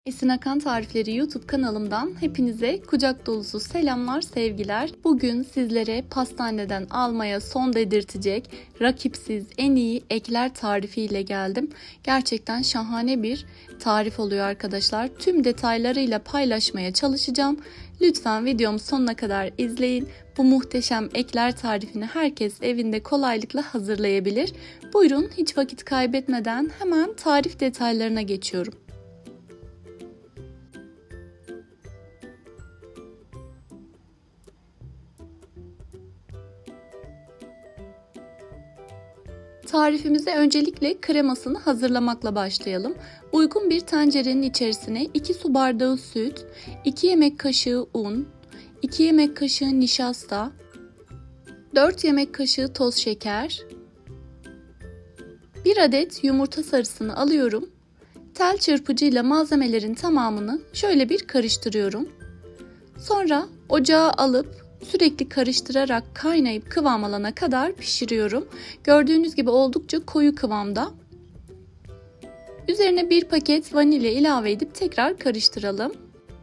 Esin Akan Tarifleri YouTube kanalımdan hepinize kucak dolusu selamlar, sevgiler. Bugün sizlere pastaneden almaya son dedirtecek, rakipsiz en iyi ekler tarifiyle geldim. Gerçekten şahane bir tarif oluyor arkadaşlar. Tüm detaylarıyla paylaşmaya çalışacağım. Lütfen videomu sonuna kadar izleyin. Bu muhteşem ekler tarifini herkes evinde kolaylıkla hazırlayabilir. Buyurun, hiç vakit kaybetmeden hemen tarif detaylarına geçiyorum. Tarifimize öncelikle kremasını hazırlamakla başlayalım. Uygun bir tencerenin içerisine 2 su bardağı süt, 2 yemek kaşığı un, 2 yemek kaşığı nişasta, 4 yemek kaşığı toz şeker, 1 adet yumurta sarısını alıyorum. Tel çırpıcıyla malzemelerin tamamını şöyle bir karıştırıyorum. Sonra ocağa alıp sürekli karıştırarak kaynayıp kıvam alana kadar pişiriyorum. Gördüğünüz gibi oldukça koyu kıvamda. Üzerine bir paket vanilya ilave edip tekrar karıştıralım.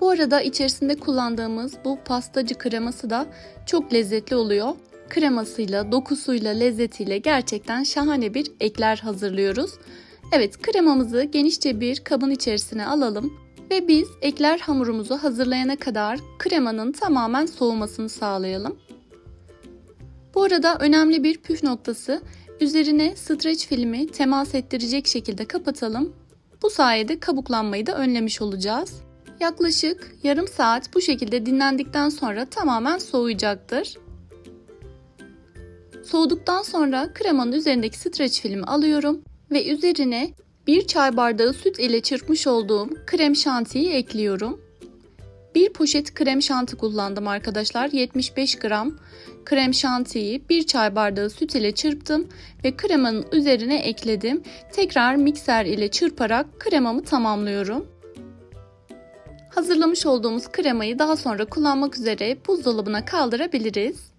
Bu arada içerisinde kullandığımız bu pastacı kreması da çok lezzetli oluyor. Kremasıyla, dokusuyla, lezzetiyle gerçekten şahane bir ekler hazırlıyoruz. Evet, kremamızı genişçe bir kabın içerisine alalım. Ve biz ekler hamurumuzu hazırlayana kadar kremanın tamamen soğumasını sağlayalım. Bu arada önemli bir püf noktası, üzerine streç filmi temas ettirecek şekilde kapatalım. Bu sayede kabuklanmayı da önlemiş olacağız. Yaklaşık yarım saat bu şekilde dinlendikten sonra tamamen soğuyacaktır. Soğuduktan sonra kremanın üzerindeki streç filmi alıyorum ve üzerine 1 çay bardağı süt ile çırpmış olduğum krem şantiyi ekliyorum. 1 poşet krem şanti kullandım arkadaşlar. 75 gram krem şantiyi 1 çay bardağı süt ile çırptım ve kremanın üzerine ekledim. Tekrar mikser ile çırparak kremamı tamamlıyorum. Hazırlamış olduğumuz kremayı daha sonra kullanmak üzere buzdolabına kaldırabiliriz.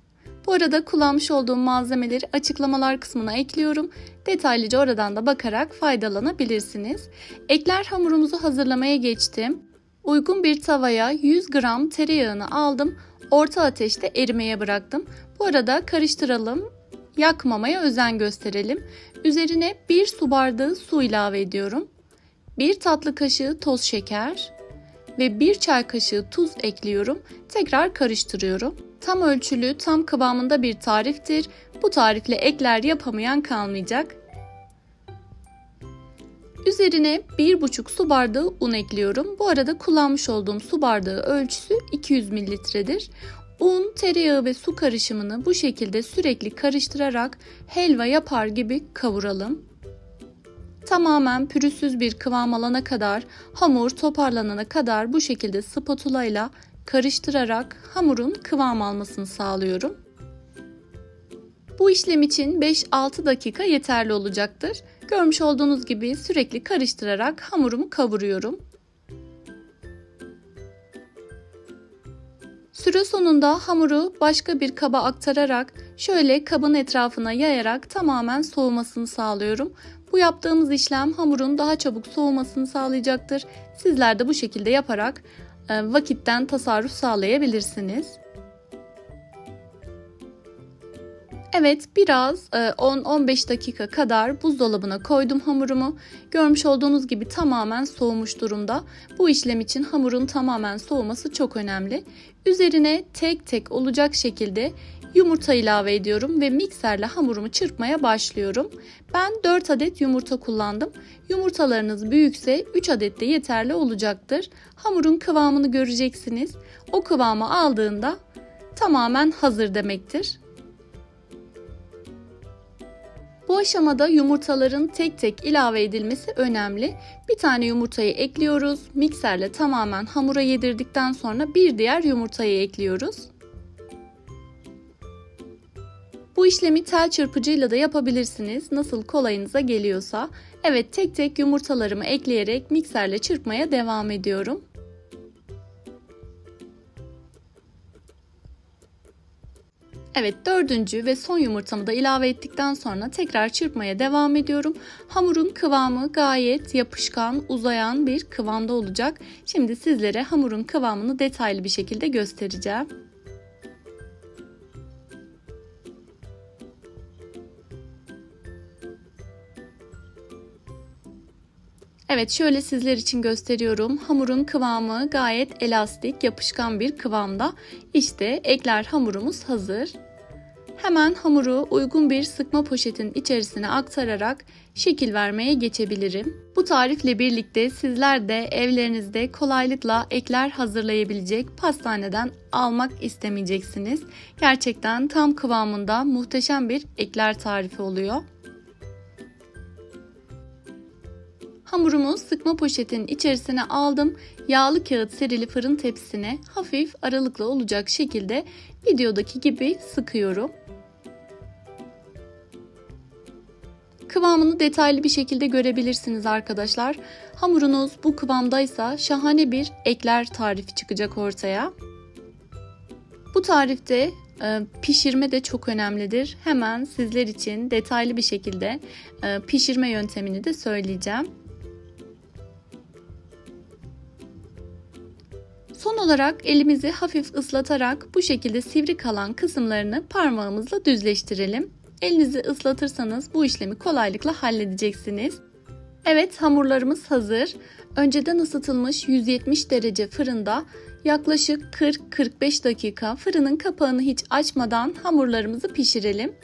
Bu arada kullanmış olduğum malzemeleri açıklamalar kısmına ekliyorum. Detaylıca oradan da bakarak faydalanabilirsiniz. Ekler hamurumuzu hazırlamaya geçtim. Uygun bir tavaya 100 gram tereyağını aldım. Orta ateşte erimeye bıraktım. Bu arada karıştıralım. Yakmamaya özen gösterelim. Üzerine 1 su bardağı su ilave ediyorum. 1 tatlı kaşığı toz şeker ve 1 çay kaşığı tuz ekliyorum. Tekrar karıştırıyorum. Tam ölçülü, tam kıvamında bir tariftir. Bu tarifle ekler yapamayan kalmayacak. Üzerine 1,5 su bardağı un ekliyorum. Bu arada kullanmış olduğum su bardağı ölçüsü 200 mililitredir. Un, tereyağı ve su karışımını bu şekilde sürekli karıştırarak helva yapar gibi kavuralım. Tamamen pürüzsüz bir kıvam alana kadar, hamur toparlanana kadar bu şekilde spatula ile karıştırarak hamurun kıvam almasını sağlıyorum. Bu işlem için 5-6 dakika yeterli olacaktır. Görmüş olduğunuz gibi sürekli karıştırarak hamurumu kavuruyorum. Süre sonunda hamuru başka bir kaba aktararak şöyle kabın etrafına yayarak tamamen soğumasını sağlıyorum. Bu yaptığımız işlem hamurun daha çabuk soğumasını sağlayacaktır. Sizler de bu şekilde yaparak vakitten tasarruf sağlayabilirsiniz. Evet, biraz 10-15 dakika kadar buzdolabına koydum hamurumu. Görmüş olduğunuz gibi tamamen soğumuş durumda. Bu işlem için hamurun tamamen soğuması çok önemli. Üzerine tek tek olacak şekilde yumurta ilave ediyorum ve mikserle hamurumu çırpmaya başlıyorum. Ben 4 adet yumurta kullandım. Yumurtalarınız büyükse 3 adet de yeterli olacaktır. Hamurun kıvamını göreceksiniz. O kıvamı aldığında tamamen hazır demektir. Bu aşamada yumurtaların tek tek ilave edilmesi önemli. Bir tane yumurtayı ekliyoruz. Mikserle tamamen hamura yedirdikten sonra bir diğer yumurtayı ekliyoruz. Bu işlemi tel çırpıcıyla da yapabilirsiniz. Nasıl kolayınıza geliyorsa. Evet, tek tek yumurtalarımı ekleyerek mikserle çırpmaya devam ediyorum. Evet, dördüncü ve son yumurtamı da ilave ettikten sonra tekrar çırpmaya devam ediyorum. Hamurun kıvamı gayet yapışkan, uzayan bir kıvamda olacak. Şimdi sizlere hamurun kıvamını detaylı bir şekilde göstereceğim. Evet, şöyle sizler için gösteriyorum. Hamurun kıvamı gayet elastik, yapışkan bir kıvamda. İşte ekler hamurumuz hazır. Hemen hamuru uygun bir sıkma poşetin içerisine aktararak şekil vermeye geçebilirim. Bu tarifle birlikte sizler de evlerinizde kolaylıkla ekler hazırlayabilecek, pastaneden almak istemeyeceksiniz. Gerçekten tam kıvamında muhteşem bir ekler tarifi oluyor. Hamurumu sıkma poşetin içerisine aldım. Yağlı kağıt serili fırın tepsisine hafif aralıklı olacak şekilde videodaki gibi sıkıyorum. Kıvamını detaylı bir şekilde görebilirsiniz arkadaşlar. Hamurunuz bu kıvamdaysa şahane bir ekler tarifi çıkacak ortaya. Bu tarifte pişirme de çok önemlidir. Hemen sizler için detaylı bir şekilde pişirme yöntemini de söyleyeceğim. Son olarak elimizi hafif ıslatarak bu şekilde sivri kalan kısımlarını parmağımızla düzleştirelim. Elinizi ıslatırsanız bu işlemi kolaylıkla halledeceksiniz. Evet, hamurlarımız hazır. Önceden ısıtılmış 170 derece fırında yaklaşık 40-45 dakika fırının kapağını hiç açmadan hamurlarımızı pişirelim.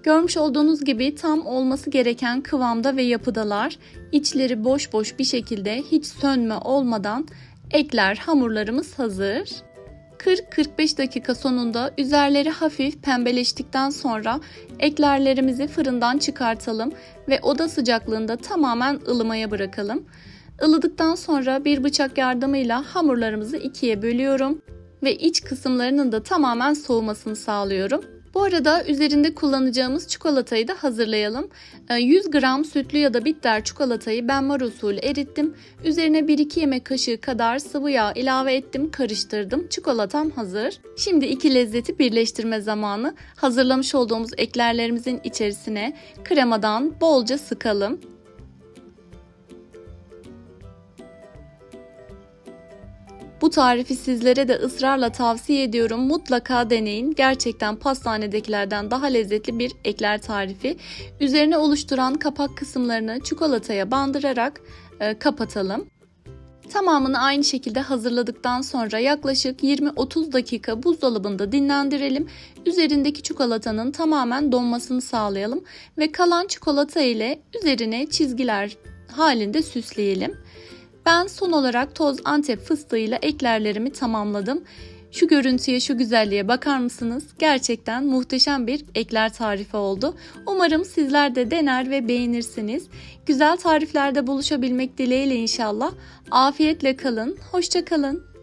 Görmüş olduğunuz gibi tam olması gereken kıvamda ve yapıdalar. İçleri boş boş bir şekilde hiç sönme olmadan ekler hamurlarımız hazır. 40-45 dakika sonunda üzerleri hafif pembeleştikten sonra eklerlerimizi fırından çıkartalım ve oda sıcaklığında tamamen ılımaya bırakalım. Ilıdıktan sonra bir bıçak yardımıyla hamurlarımızı ikiye bölüyorum ve iç kısımlarının da tamamen soğumasını sağlıyorum. Bu arada üzerinde kullanacağımız çikolatayı da hazırlayalım. 100 gram sütlü ya da bitter çikolatayı benmar usulü erittim. Üzerine 1-2 yemek kaşığı kadar sıvı yağ ilave ettim, karıştırdım. Çikolatam hazır. Şimdi iki lezzeti birleştirme zamanı. Hazırlamış olduğumuz eklerlerimizin içerisine kremadan bolca sıkalım. Bu tarifi sizlere de ısrarla tavsiye ediyorum. Mutlaka deneyin. Gerçekten pastanedekilerden daha lezzetli bir ekler tarifi. Üzerine oluşturan kapak kısımlarını çikolataya bandırarak kapatalım. Tamamını aynı şekilde hazırladıktan sonra yaklaşık 20-30 dakika buzdolabında dinlendirelim. Üzerindeki çikolatanın tamamen donmasını sağlayalım ve kalan çikolata ile üzerine çizgiler halinde süsleyelim. Ben son olarak toz Antep fıstığıyla eklerlerimi tamamladım. Şu görüntüye, şu güzelliğe bakar mısınız? Gerçekten muhteşem bir ekler tarifi oldu. Umarım sizler de dener ve beğenirsiniz. Güzel tariflerde buluşabilmek dileğiyle inşallah. Afiyetle kalın, hoşça kalın.